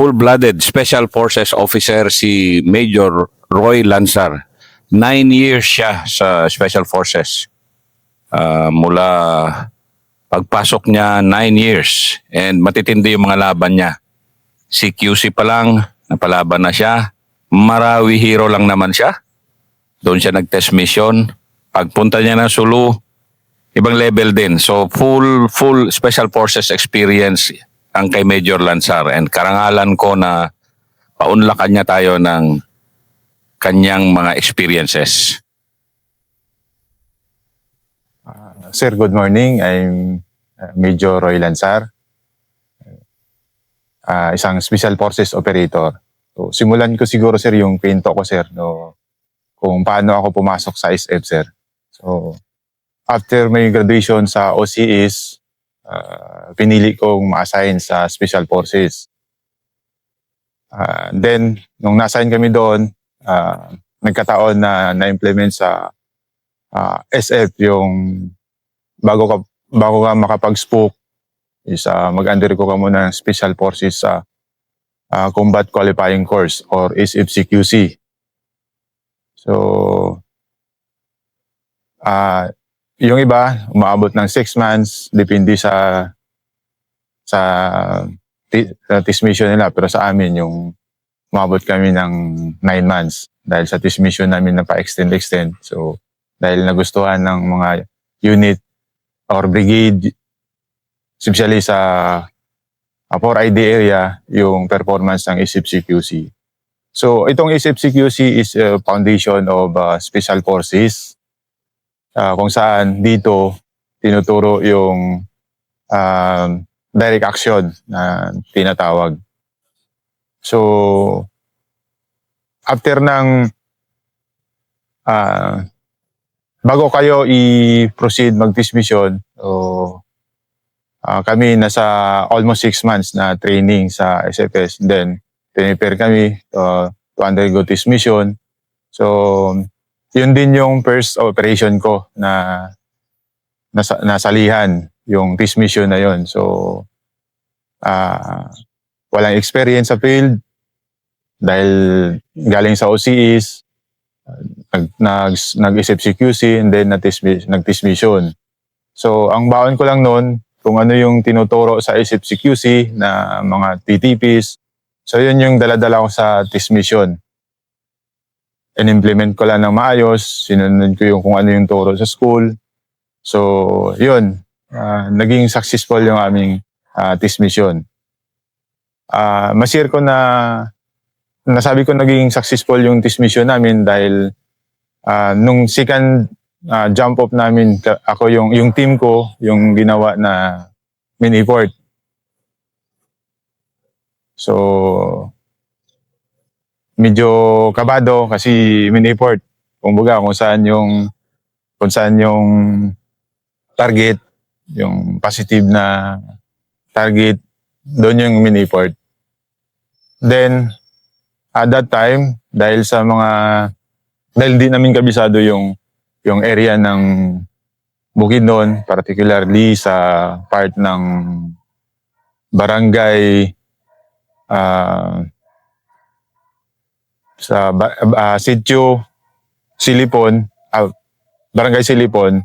full-blooded Special Forces officer si Major Roy Lansar. 9 years siya sa Special Forces. Mula pagpasok niya, 9 years. And matitindi yung mga laban niya. Si QC pa lang, napalaban na siya. Marawi hero lang naman siya. Doon siya nag-test mission. Pagpunta niya ng Sulu, ibang level din. So full Special Forces experience ang kay Major Lansar. And karangalan ko na paunlakan niya tayo ng kanyang mga experiences. Sir, good morning. I'm Major Roy Lansar, isang Special Forces Operator. So, simulan ko siguro, sir, yung kwento ko, sir, no, kung paano ako pumasok sa SF, sir. So, after my graduation sa OCS, pinili kong ma-assign sa Special Forces. Then, nung na-assign kami doon, nagkataon na na-implement sa SF yung bago ka makapag-spook is mag-undergo ka muna ng Special Forces sa Combat Qualifying Course or SFCQC. So, yung iba, umaabot ng 6 months, depende sa test mission nila. Pero sa amin, yung umabot kami ng 9 months dahil sa test mission namin na pa-extend. So, dahil nagustuhan ng mga unit or brigade, especially sa 4ID area, yung performance ng SFCQC. So, itong SFCQC is a foundation of Special Forces, kung saan dito tinuturo yung direct action na tinatawag. So, after ng bago kayo i-proceed mag-test mission, kami nasa almost 6 months na training sa SFS. Then, prepare kami to undergo test mission. So, yun din yung first operation ko na nasalihan, yung test mission na yun. So, walang experience sa field dahil galing sa OCS, nag-SFCQC, and then nag-test mission. So, ang baon ko lang noon, kung ano yung tinuturo sa SFCQC na mga TTPs. So, yun yung dala-dala ko sa test mission. In-implement ko lang ng maayos, sinunod ko yung kung ano yung turo sa school. So, yun, naging successful yung aming test mission. Masir ko na nasabi ko naging successful yung test mission namin dahil nung second jump off namin, ako yung team ko yung ginawa na main effort. So, medyo kabado kasi main effort. Kumbaga kung saan yung target, yung positive na target, doon yung main effort. Then, at that time, dahil di namin kabisado yung area ng Bukidnon, particularly sa part ng barangay Sitio Silipon, barangay Silipon,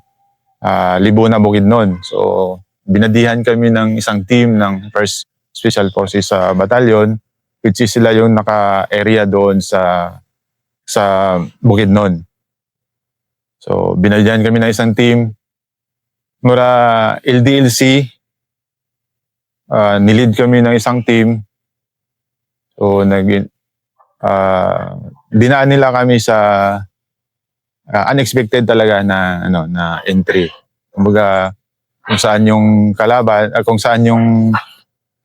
Libuna, Bukidnon. So, binadihan kami ng isang team ng 1st Special Forces Battalion, which is sila yung naka-area doon sa Bukidnon. So, binadihan kami ng isang team. Mura LDLC, nilid kami ng isang team. So, dinaan nila kami sa unexpected talaga na entry. Kumbaga, kung saan yung kalaban, kung saan yung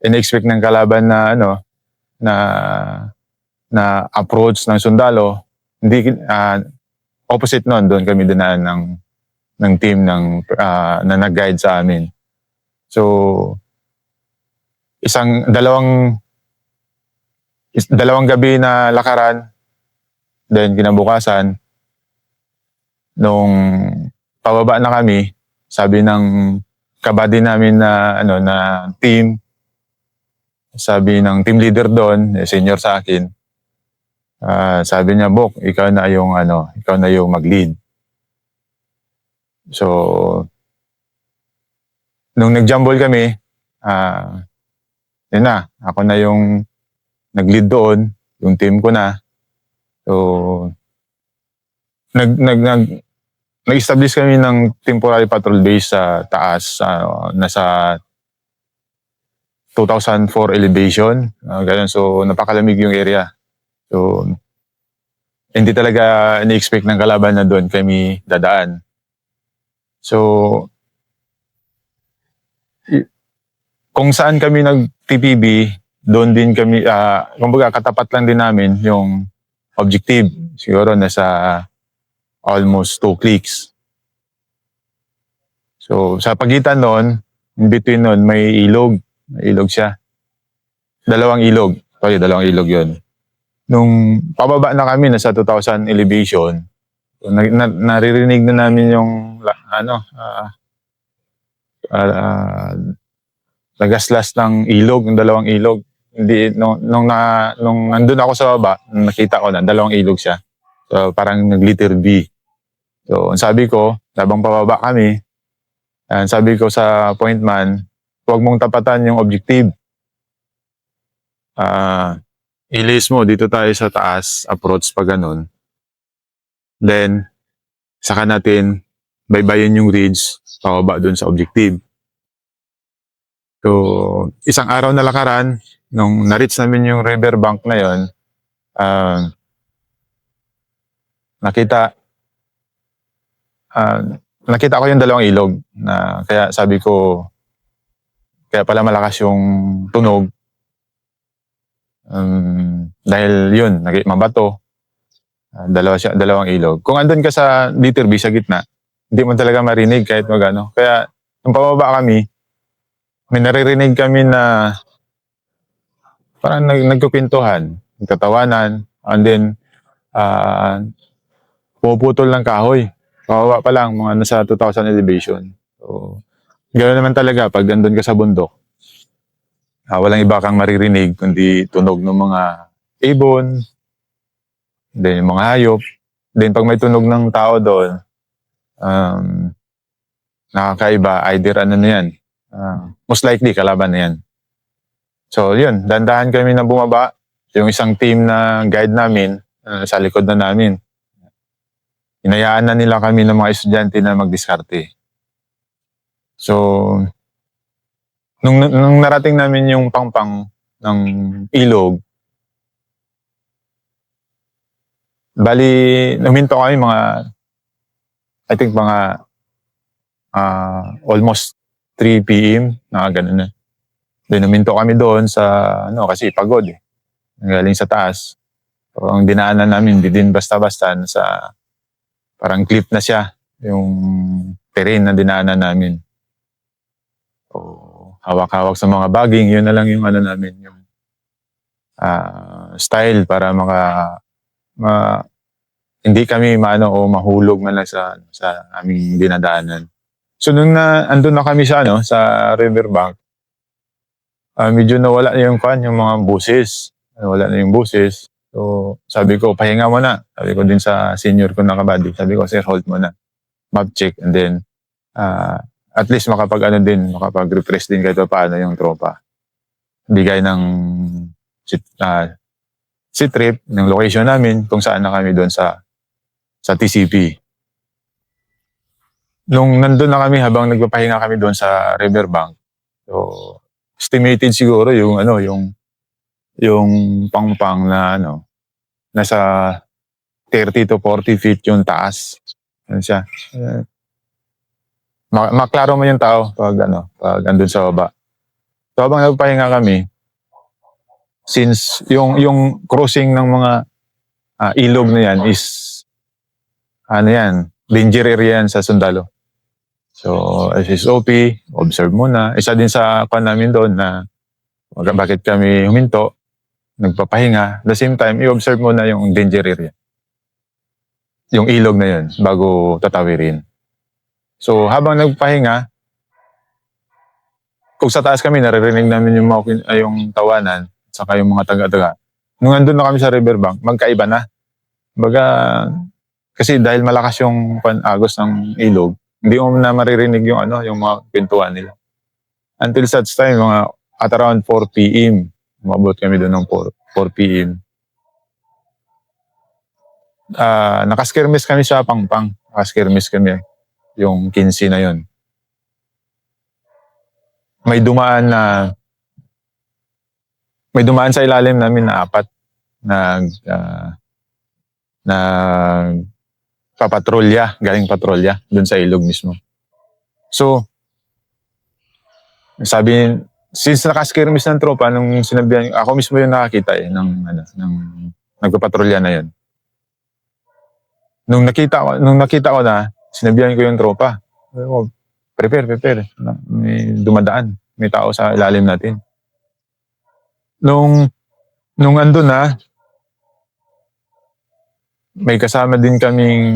in-expect ng kalaban na approach ng sundalo, hindi opposite noon, doon kami dinaan ng team na nag-guide sa amin. So, dalawang gabi na lakaran, then kinabukasan, nung pababa na kami, sabi ng kabady namin na team, Sabi ng team leader doon, senior sa akin, sabi niya, Bok, ikaw na yung mag-lead. So, nung nag-jumble kami, yun na, ako na yung nag-lead doon, yung team ko na. So, nag-establish kami ng temporary patrol base sa taas, nasa 2004 elevation. Ganun. So, napakalamig yung area. So, hindi talaga ni-expect ng kalaban na doon kami dadaan. So, kung saan kami nag-TPB, doon din kami, kumbaga katapat lang din namin yung objective. Siguro nasa almost 2 clicks. So, sa pagitan noon, in between noon, may ilog. May ilog siya. Dalawang ilog yun. Nung pababa na kami, nasa 2,000 elevation, naririnig na namin yung, nagaslas ng ilog, ng dalawang ilog. Hindi, nung nandun ako sa baba, nakita ko na, dalawang ilog siya. So, parang nag-letter B. So, ang sabi ko, habang pababa kami, sabi ko sa point man, huwag mong tapatan yung objective. Ilis mo, dito tayo sa taas, approach pa ganun. Then, saka natin, baybayin yung ridge, pababa dun sa objective. So, isang araw na lakaran, nung na-reach namin yung riverbank na yon, nakita ko yung dalawang ilog na kaya sabi ko, kaya pala malakas yung tunog. Dahil yun, mabato, dalawang ilog. Kung andun ka sa letter B sa gitna, hindi mo talaga marinig kahit magano. Kaya nung pababa kami, may naririnig kami na parang nagkukwentuhan, nagtatawanan, and then puputol ng kahoy. Pababa pa lang, mga nasa 2,000 elevation. So, gano'n naman talaga pag andun ka sa bundok. Walang iba kang maririnig kundi tunog ng mga ibon, then yung mga hayop. Then pag may tunog ng tao doon, nakakaiba, either ano na yan, most likely kalaban na yan. So yun, dandahan kami na bumaba. Yung isang team na guide namin, sa likod na namin. Hinayaan na nila kami ng mga estudyante na magdiskarte. So, nung narating namin yung pangpang ng ilog, bali, huminto kami I think almost 3 p.m. na ganun na. Then huminto kami doon sa, kasi pagod eh. Galing sa taas. So, ang dinaanan namin, hindi din basta-basta sa parang cliff na siya, yung terrain na dinaanan namin. So, hawak-hawak sa mga bagging, yun na lang yung namin, yung style para hindi kami mahulog man lang sa aming dinadaanan. So nung andun na kami sa riverbank, medyo nawala na yung mga buses. Nawala na yung buses. So sabi ko, pahinga mo na. Sabi ko din sa senior ko na kabady. Sabi ko, sir, hold mo na. Map check. And then, at least makapag-refresh din kahit paano yung tropa. Bigay ng sit trip, ng location namin, kung saan na kami doon sa TCP. Nung nandun na kami, habang nagpapahinga kami doon sa riverbank, so estimated siguro yung pangpang na nasa 30 to 40 feet yung taas. Ano siya? Maklaro mo yung tao pag andun sa baba. So habang nagpapahinga kami, since yung crossing ng mga ilog na yan is danger area yan sa sundalo. So, SSOP, observe muna. Isa din sa namin doon na bakit kami huminto, nagpapahinga. At the same time, i-observe muna yung danger area. Yung ilog na yun, bago tatawirin. So, habang nagpahinga, kung sa taas kami, naririnig namin yung, yung tawanan, saka yung mga taga-taga. Nung andun na kami sa riverbank, magkaiba na. Baga, kasi dahil malakas yung agos ng ilog, hindi mo na maririnig yung yung mga pintuan nila. Until such time, mga at around 4 p.m., umabot kami doon ng 4 p.m. Nakaskirmis kami sa Pangpang. Nakaskirmis kami yung 15 na yon. May dumaan sa ilalim namin na 4 na papatrolya, galing patrolya doon sa ilog mismo. So, since nakaskirmis ng tropa, nung sinabihan, ako mismo yung nakakita ng nagpapatrolya na yon. Nung nakita ko na, sinabihan ko yung tropa, prepare, may dumadaan, may tao sa ilalim natin. Nung andun na, may kasama din kaming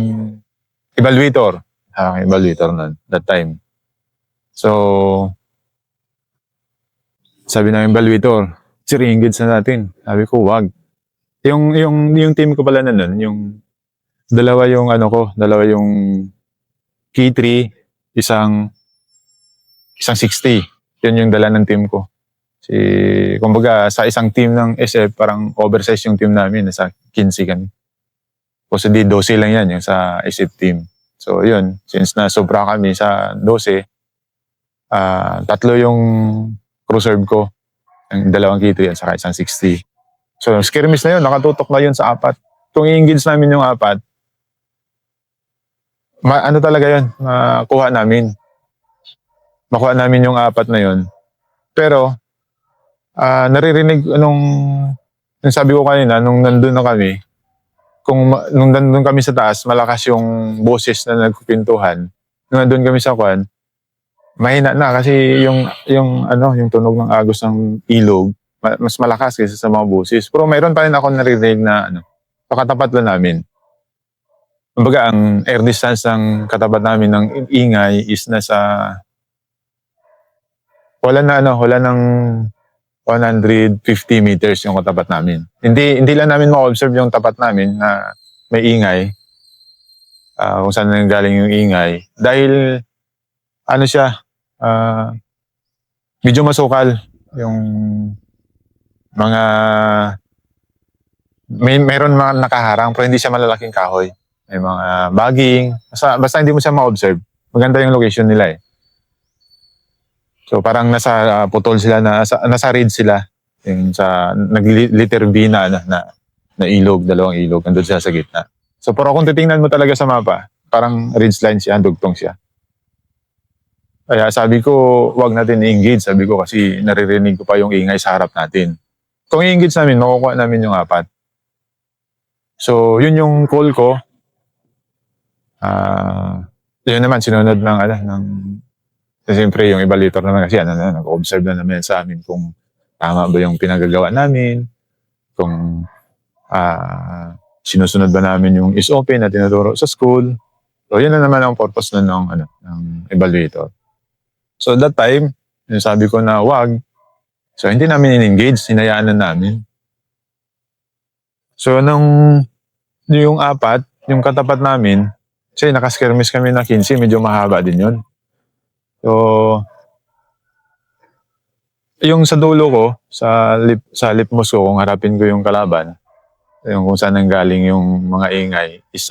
evaluator. Evaluator na that time. So, sabi ng evaluator, sir, engage na natin. Sabi ko, wag. Yung team ko pala na nun, yung dalawa yung K3, isang 60. Yun yung dala ng team ko. Kumbaga, sa isang team ng SF, parang oversize yung team namin, nasa 15 kami. Kasi di 12 lang yan, yung sa SF team. So, yun, since na sobra kami sa 12, 3 yung crew serve ko, ang dalawang K3 at saka isang 60. So, skirmish na yun, nakatutok na yun sa 4. Kung i-engage namin yung 4, talaga yun, makuha namin yung 4 na yun. Pero, naririnig, nung sabi ko kanina, nung nandun na kami, nung nandun kami sa taas, malakas yung boses na nagpipintuhan. Nung nandun kami sa kwan, mahina na kasi yung tunog ng agos ng ilog, mas malakas kaysa sa mga boses. Pero mayroon pa rin ako naririnig na katapat lang namin. Kumbaga, ang air distance ng katapat namin ng ingay is wala ng 150 meters yung katapat namin. Hindi lang namin ma-observe yung tapat namin na may ingay, kung saan nanggaling yung ingay. Dahil, medyo masukal yung mga, mayroon mga nakaharang pero hindi siya malalaking kahoy. May mga baging, basta hindi mo siya ma-observe. Maganda yung location nila eh. So parang nasa putol sila, nasa ridge sila. Yung sa nag-liter B na ilog, dalawang ilog, nandun siya sa gitna. So pero kung titingnan mo talaga sa mapa, parang ridge line siya, dugtong siya. Kaya sabi ko, wag natin i-engage. Sabi ko kasi naririnig ko pa yung ingay sa harap natin. Kung i-engage namin, makukuha namin yung 4. So yun yung call ko. Yun naman, sinunod siyempre yung evaluator naman kasi nag-observe na naman sa amin kung tama ba yung pinagagawa namin, kung sinusunod ba namin yung SOP na tinuturo sa school. So yun na naman ang purpose ng evaluator. So that time, yung sabi ko na wag, so hindi namin in-engage, hinayaan na namin. So yung 4, yung katapat namin, kasi nakaskirmis kami na 15, medyo mahaba din yun. So, yung sa dulo ko, sa lipmos ko, kung harapin ko yung kalaban, yung kung saan nanggaling yung mga ingay, is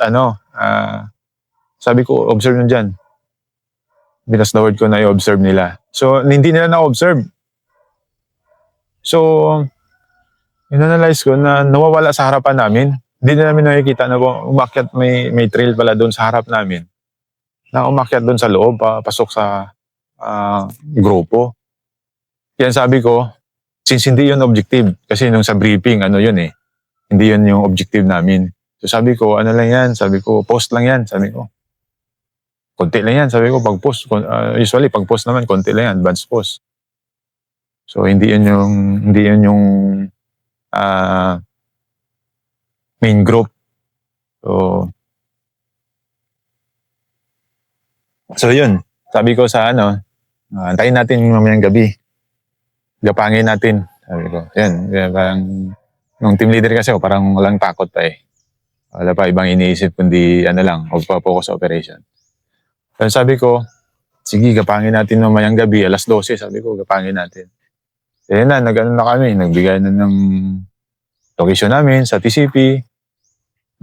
sabi ko, observe nyo dyan. Binas the word ko na i-observe nila. So, hindi nila na-observe. So, in-analyze ko na nawawala sa harapan namin. Hindi na namin nakikita na umakyat, may trail pala doon sa harap namin. Na umakyat doon sa loob, pasok sa grupo. Yan sabi ko, since hindi yun objective, kasi nung sa briefing, yun eh, hindi yun yung objective namin. So sabi ko, lang yan? Sabi ko, post lang yan. Sabi ko, konti lang yan. Sabi ko, pag-post, usually pag-post naman, konti lang yan, advance post. So hindi yun yung main group. So yun, sabi ko sa antayin natin mamayang gabi. gapangin natin. Sabi ko, yan parang, nung team leader kasi ako, parang walang takot pa eh. Wala pa ibang iniisip, kundi ano lang, magpa-focus sa operation. So sabi ko, sige, gapangin natin mamayang gabi, alas 12, sabi ko, gapangin natin. Kaya na, nag-ano na kami, nagbigay na ng location namin sa TCP,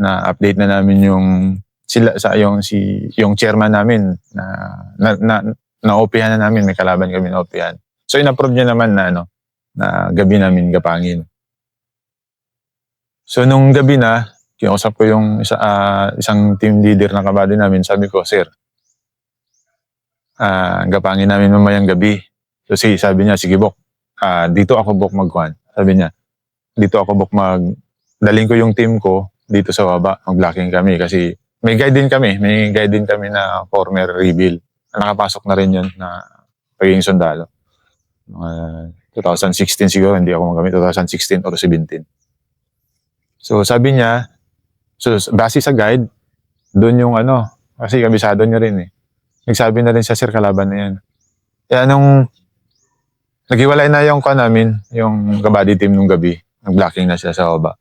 na update na namin yung sila sa yung chairman namin na OP-han na namin, may kalaban kami na OP-han. So in-approve niya naman na na gabi namin gapangin. So nung gabi na, kinausap ko yung isang team leader ng kabady namin, sabi ko, sir, gapangin namin mamayang gabi. So sabi niya, sige Bok, dito ako Bok magkuhan. Sabi niya, dito ako Bok daling ko yung team ko dito sa baba, mag-blocking kami kasi may guide din kami na former rebel. Nakapasok na rin yun na pagiging sundalo. 2016 siguro, hindi ako magamit, 2016 or 17. So sabi niya, so base sa guide, doon yung kasi kabisado niya rin eh. Nagsabi na rin siya, sir, kalaban na yan. Kaya nung naghiwalay na yung namin, yung kabady team nung gabi, nag-blocking na sila sa baba.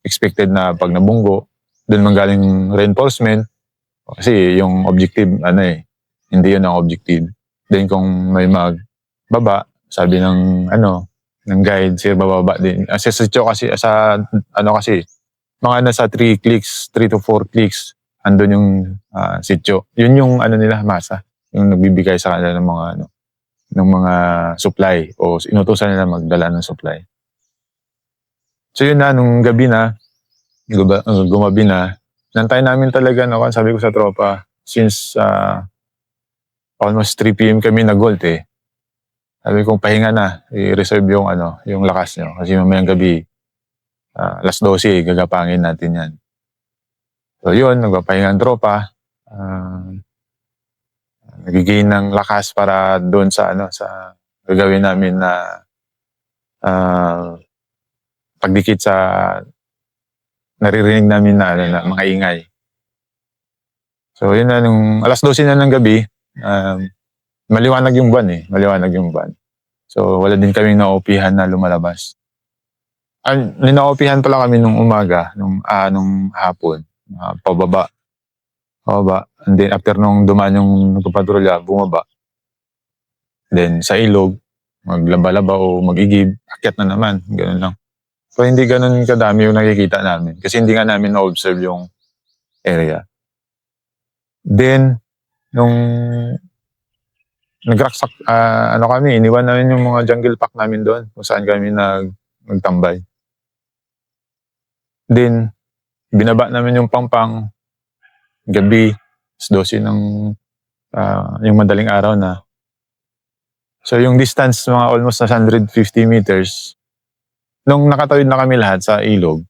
Expected na pag nabunggo, doon manggaling reinforcement. Kasi yung objective, hindi yun ang objective. Then kung may magbaba, sabi ng guide, sir, bababa din. Kasi kasi, mga nasa 3 to 4 clicks, andun yung sityo. Yun yung nila, masa. Yung nagbibigay sa kanila ng mga supply o inutusan nila magdala ng supply. So yun na, nung gabi na, gumabi na, nantay namin talaga, sabi ko sa tropa, since almost 3 p.m. kami nag-halt eh. Sabi ko, pahinga na, i-reserve yung lakas nyo. Kasi mamayang gabi, alas 12, gagapangin natin yan. So yun, nagpapahinga ang tropa, nagigain ng lakas para doon sa gagawin namin na pagdikit sa naririnig namin na mga ingay. So yun na, nung alas 12 na ng gabi, maliwanag yung buwan. So wala din kaming na-OP-han na lumalabas. Nina-OP-han pala kami nung umaga, nung hapon, pababa. And then after nung dumaan yung nagpapatrolya, bumaba. Then sa ilog, maglaba-laba o mag-igib, akyat na naman, gano'n lang. So hindi ganun kadami yung nakikita namin kasi hindi nga namin na-observe yung area. Then, nung nagraksak, kami, iniwan namin yung mga jungle pack namin doon kung saan kami nagtambay. Then, binaba namin yung pampang gabi, 12 ng yung madaling araw na. So yung distance, mga almost na 150 meters, nung nakatawid na kami lahat sa ilog,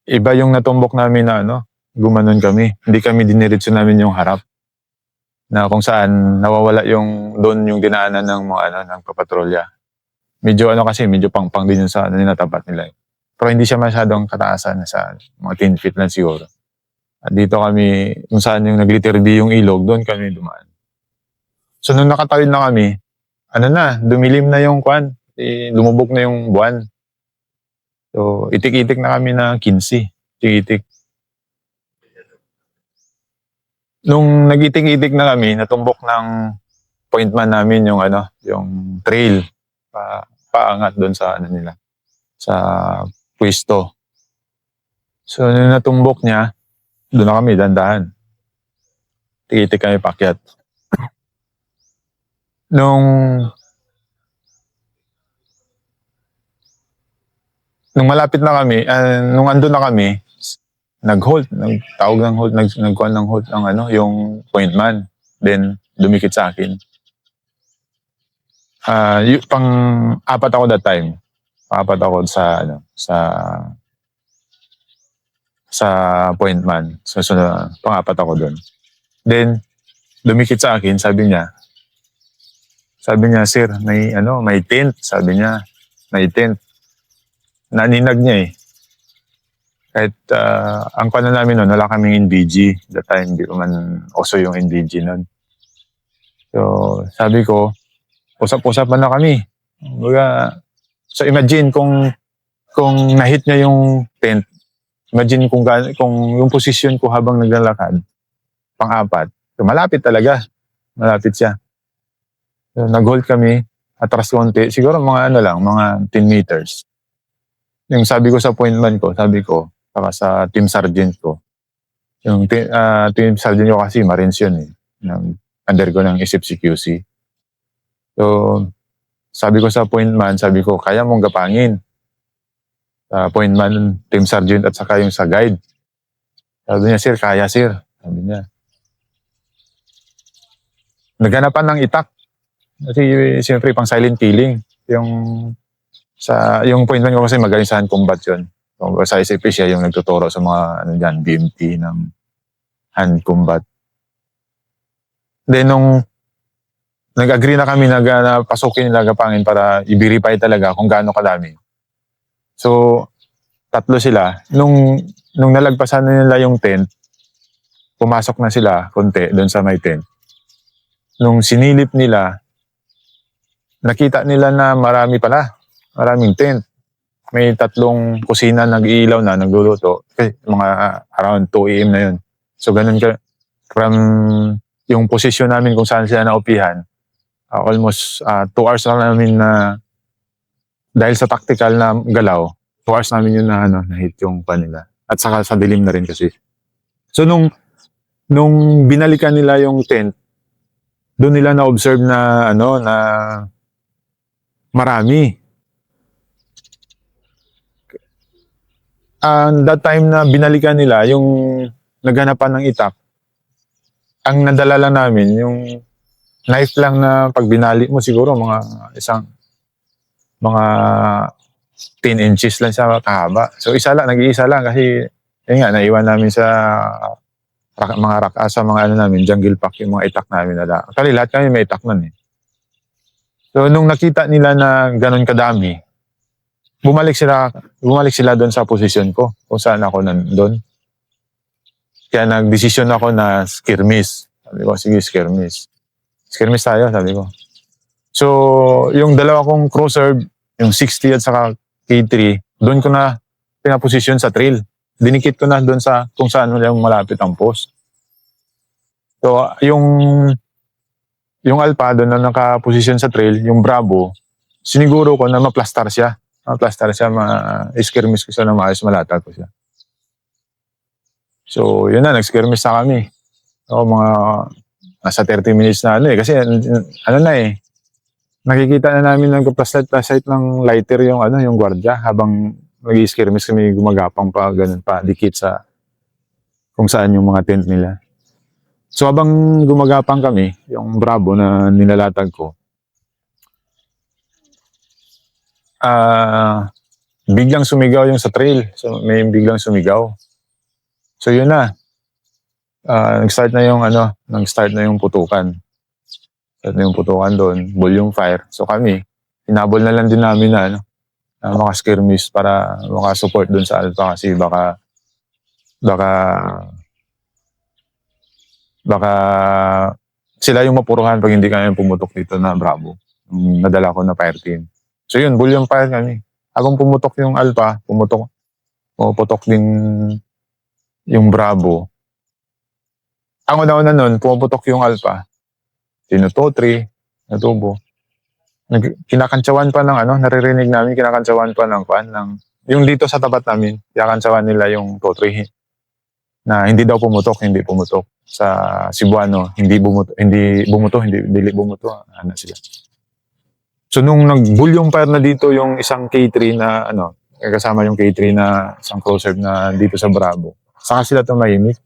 iba yung natumbok namin na gumanon kami. Hindi kami diniretso namin yung harap. Na kung saan nawawala doon yung dinaanan ng mga ng papatrolya. Medyo medyo pangpang din yung sa natapat nila. Pero hindi siya masyadong kataasan, sa mga 10 feet lang siguro. At dito kami, kung saan yung nag-litter B yung ilog, doon kami dumaan. So nung nakatawid na kami, dumilim na yung lumubog na yung buwan. So, itik-itik na kami na 15. Itik-itik. Nung nag-itik-itik na kami, natumbok ng pointman namin yung trail. Paangat doon sa nila. Sa pwesto. So, nung natumbok niya, doon na kami, dandahan. Itik-itik kami paakyat. Nung malapit na kami, nung andun na kami, nag-halt, nagtawag ng halt, nagkuhan ng halt yung pointman. Then, dumikit sa akin. Pang-apat ako that time. Pang-apat ako sa pointman. So pang-apat ako doon. Then, dumikit sa akin, sabi niya, sir, may tent. Sabi niya, may tent. Naninag niya eh. Kahit ang kano namin noon, wala kaming NVG. That time, hindi ko man uso yung NVG noon. So, sabi ko, usap-usapan na kami. Kumbaga, so imagine kung na-hit niya yung tent, imagine kung yung posisyon ko habang naglalakad, pang-apat, so malapit talaga. Malapit siya. So, nag-hold kami, atras konti, siguro mga ano lang, mga 10 meters. Yung sabi ko sa pointman ko, saka sa team sergeant ko, yung team sergeant ko kasi Marines yun eh, undergo ng SFCQC. So, sabi ko sa pointman, kaya mong gapangin. Sa pointman, team sergeant at saka yung sa guide. Sabi niya, sir, kaya sir. Sabi niya. Naganapan ng itak. Kasi siyempre pang silent killing. Yung pointman ko kasi magaling sa hand combat yun. So, sa SFP siya yung nagtuturo sa mga BMT ng hand combat. Then nung nag-agree na kami na pasukin nila gapangin para i-verify talaga kung gaano kadami. So, 3 sila. Nung nalagpasan na nila yung tent, pumasok na sila konti doon sa may tent. Nung sinilip nila, nakita nila na maraming tent. May 3 kusina nag-iilaw na, nagluluto. Kasi mga around 2 AM na yun. So, ganun from yung posisyon namin kung saan sila naupihan, almost 2 hours na namin na dahil sa tactical na galaw, 2 hours namin yun na hit yung panila. At saka sa dilim na rin kasi. So nung binalikan nila yung tent, doon nila na-observe na na marami. And that time na binalikan nila yung naghanapan ng itak, ang nadala lang namin yung knife lang na pag binali mo siguro mga 10 inches lang siya kahaba. So nag-iisa lang kasi yun nga, naiwan namin sa mga sa mga namin, jungle pack yung mga itak namin nila. Actually, lahat kami may itak nun eh. So nung nakita nila na ganun kadami, bumalik sila doon sa posisyon ko kung saan ako nandun. Kaya nagdesisyon ako na skirmish. Sabi ko, sige, skirmish. Skirmish tayo, sabi ko. So, yung dalawa kong cruiser, yung 60 at saka K3, doon ko na pinaposisyon sa trail. Dinikit ko na doon sa kung saan yung malapit ang post. So, yung Alpha doon na nakaposisyon sa trail, yung Bravo, siniguro ko na ma-plastar siya. Ma-skirmish ko siya na maayos, malatag ko siya. So, yun na, nag-skirmish na kami. So, mga nasa 30 minutes na kasi nakikita na namin nagpa-flashlight ng lighter yung gwardiya habang nag-skirmish kami, gumagapang pa, ganun pa, dikit sa kung saan yung mga tent nila. So, habang gumagapang kami, yung Bravo na nilalatag ko, biglang sumigaw yung sa trail. So, may biglang sumigaw. So, yun na. Nag-start na yung putukan. Start na yung putukan doon, volume fire. So, kami, hinabol na lang din namin na maka-skirmish para maka-support doon sa Alpha kasi baka sila yung mapuruhan pag hindi kami pumutok dito na Bravo. Nadala ko na fire team. So yun, volume fire kami. Habang pumutok yung Alpha, pumutok din yung Bravo. Ang una-una nun, pumuputok yung Alpha. Tinutotri, natubo. Kinakantsawan pa ng naririnig namin, kinakantsawan pa ng yung dito sa tapat namin, kinakantsawan nila yung totri na hindi daw pumutok. Sa Cebuano, hindi bumuto, dili bumuto, sila. So nung nag-volume fire na dito yung isang K3 na kasama yung K3 na isang cruiser na dito sa Bravo, saka sila tumahimik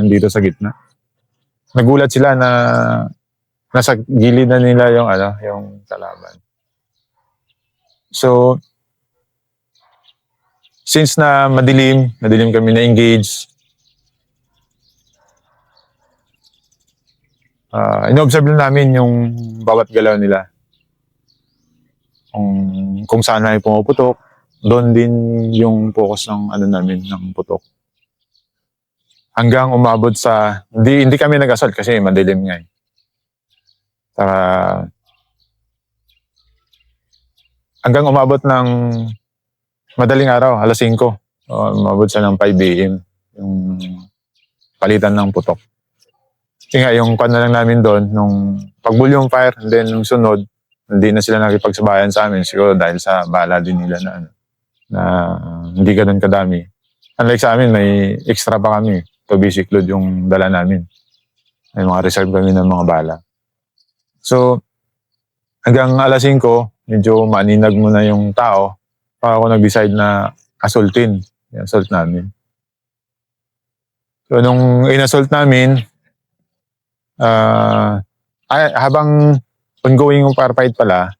dito sa gitna. Nagulat sila na nasa gilid na nila yung kalaban. So since na madilim kami na engage, in-observe na namin yung bawat galaw nila. Kung saan ay pumuputok, doon din yung focus ng namin, ng putok. Hanggang umabot sa, hindi kami nag-assault kasi madilim nga eh. hanggang umabot ng madaling araw, alas 5. Umabot siya ng 5 AM yung palitan ng putok. Kasi nga, yung kwan na lang namin doon, nung pag-volume fire, and then nung sunod, hindi na sila nakipagsabayan sa amin, siguro dahil sa bala din nila na, na hindi ganun kadami. Unlike sa amin, may extra pa kami. To basic load yung dala namin. May mga reserve kami ng mga bala. So, hanggang alas 5, medyo maninag muna yung tao. Para ako nag-decide na assaultin. I-assault namin. So, nung in-assault namin, habang ongoing yung firefight pala,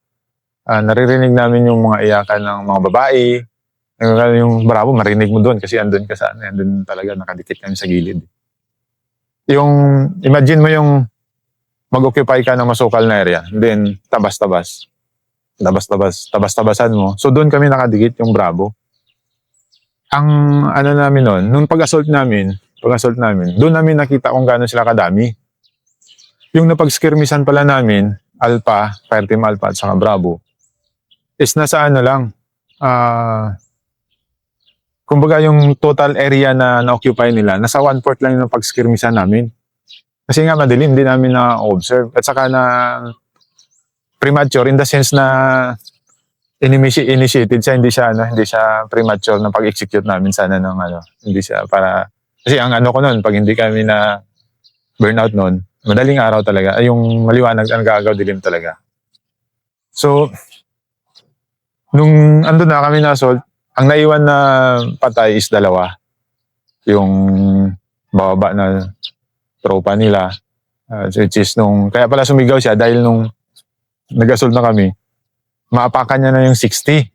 naririnig namin yung mga iyakan ng mga babae. Yung Bravo, marinig mo doon kasi andun ka sa andun talaga, nakadikit kami sa gilid. Yung, imagine mo yung mag-occupy ka ng masukal na area, then tabas-tabasan mo. So doon kami nakadikit, yung Bravo. Ang ano namin noon, nung pag-assault namin, doon namin nakita kung gaano sila kadami. Yung napag-skirmishan pala namin, Alpha, Fireteam Alpha at saka Bravo, is nasa ano lang, kumbaga yung total area na na-occupy nila, nasa 1/4 lang yung pag-skirmishan namin. Kasi nga madilim, hindi namin na-observe. At saka na premature in the sense na initiated siya, hindi siya premature na pag-execute namin sana ng hindi siya para, kasi ang ko noon, pag hindi kami na burnout noon, madaling araw talaga, ay yung maliwanag, ang gagaw dilim talaga. So, nung andun na kami na assault, ang naiwan na patay is 2. Yung bababa na tropa nila. Which is kaya pala sumigaw siya dahil nung nag-assault na kami, maapakan niya na yung 60.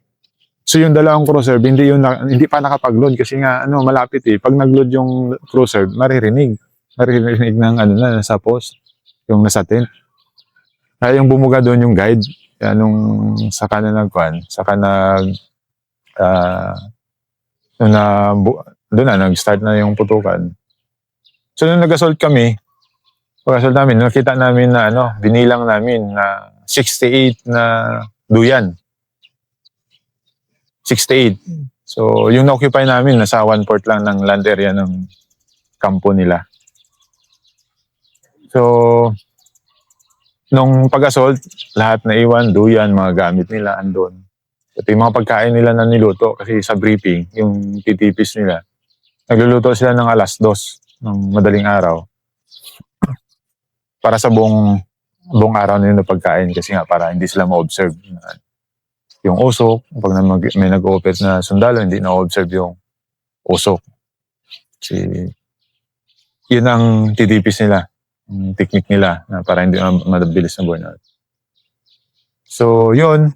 So yung 2 cruiser, hindi pa nakapag-load kasi nga malapit eh. Pag nag-load yung cruiser, maririnig ng nasa post, yung nasa tent. Kaya yung bumuga doon yung guide. Kaya nung saka na doon na nag-start na yung putukan. So nung nag-assault kami, pag-assault namin, nakita namin na binilang namin na 68 na duyan. 68. So yung na-occupy namin, nasa 1/4 lang ng land area ng kampo nila. So nung pag-assault, lahat na iwan, duyan, mga gamit nila andun. Ito yung mga pagkain nila na niluto kasi sa briefing, yung titipis nila. Nagluluto sila ng alas 2 ng madaling araw. Para sa buong araw na yun na pagkain kasi nga para hindi sila ma-observe. Yung usok, pag may nag-o-operate na sundalo, hindi na-observe yung usok. Kasi yun ang titipis nila, yung technique nila na para hindi mabilis na burnout. So yun,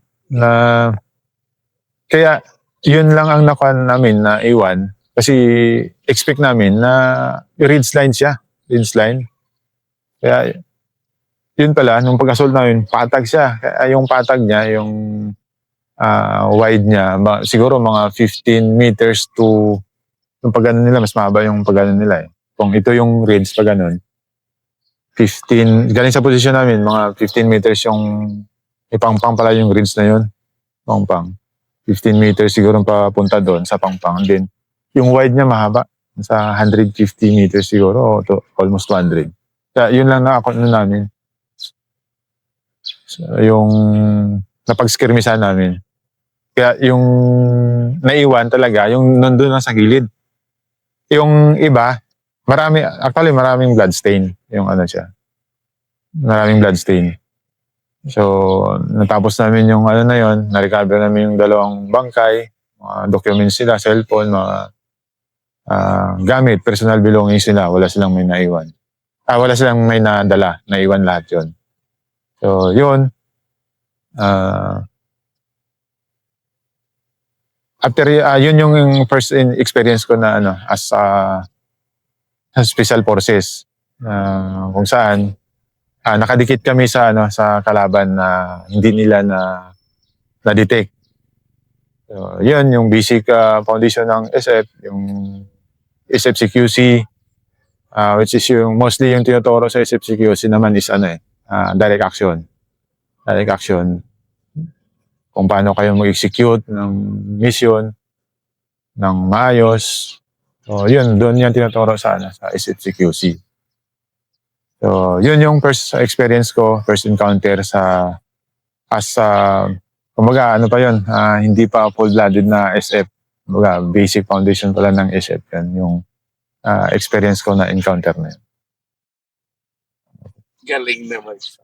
kaya yun lang ang nakuha namin na iwan kasi expect namin na ridge line siya. Ridge line. Kaya yun pala, nung pag-assault namin, patag siya. Kaya yung patag niya, yung wide niya, siguro mga 15 meters to yung pag-ano nila, mas mahaba yung pag-ano nila eh. Kung ito yung ridge pag ganun, 15, galing sa posisyon namin, mga 15 meters yung ipangpang pala yung ridge na yun. Pangpang. 15 meters siguro papunta doon sa Pangpang. And then, yung wide niya mahaba. Sa 150 meters siguro, to almost 200. Kaya yun lang na namin. So, yung napag-skirmishan namin. Kaya yung naiwan talaga, yung nandun lang sa gilid. Yung iba, maraming bloodstain. Yung siya. Maraming bloodstain. So, natapos namin yung na yun, na-recover namin yung 2 bangkay, mga documents nila, cellphone, mga gamit, personal belongings nila, wala silang may naiwan. Wala silang may nadala, naiwan lahat yun. So, yun. After, yun yung first experience ko na as special forces. Kung saan, nakadikit kami sa kalaban na hindi nila na-detect. So, yun yung basic foundation ng SF, yung SFCQC, which is yung mostly yung tinuturo sa SFCQC naman is direct action. Direct action. kung paano kayo mag-execute ng mission ng maayos. So, doon yan tinuturo sa SFCQC. So, yun yung first experience ko, first encounter kumbaga, ano pa yun, hindi pa full-blooded na SF. Kumbaga, basic foundation pala ng SF yan, yung experience ko na encounter na yun. Galing naman siya.